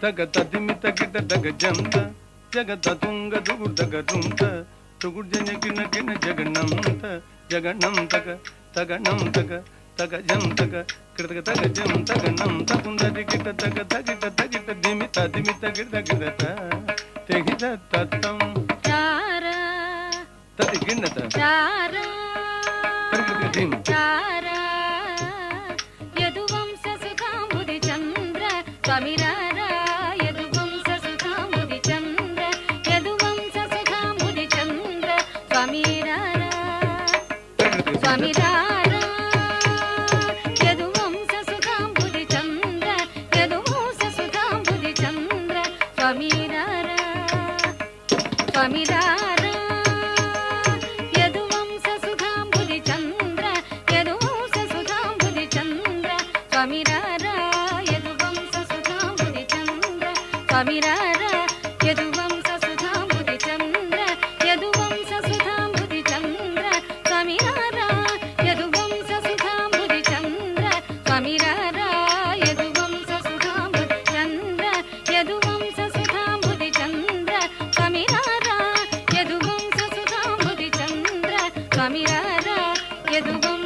తగ తదిమి తగిట తగ జంత జగత తుంగ దుగుడు తగ తుంత తుగుడు జన గిన జగన్నంత జగన్నం తగ తగనం తగ తగ జం తగ కృతగ తగ జం తగనం తకుందరి గిట తగ తగిట తగిట దిమి తగిట తగిట తెగిట తత్తం చారా తది గిన్నత చారా పరిగత దిం చారా యదువంశ సుధాంబుది చంద్ర స్వామిరారా యదువంశ సుధాంబుది చంద్ర యదువంశ సుధాంబుది చంద్ర స్వామిరారా స్వామిరారా యదువంశ సుధాంబుది చంద్ర యదువంశ సుధాంబుది చంద్ర స్వామిరారా స్వామిరారా యదువంశ సుధాంబుది చంద్ర యదువంశ సుధాంబుది చంద్ర స్వామిరారా యదువంశ సుధాంబుది చంద్ర స్వామిరారా యదువంశ సుధాంబుది చంద్ర యదువంశ సుధాంబుది చంద్ర స్వామిరారా యదువంశ సుధాంబుది చంద్ర స్వామిరారా యదువంశ సుధాంబుది చంద్ర యదువంశ సుధాంబుది చంద్ర స్వామిరారా యదువంశ సుధాంబుది చంద్ర స్వామిరారా యదువంశ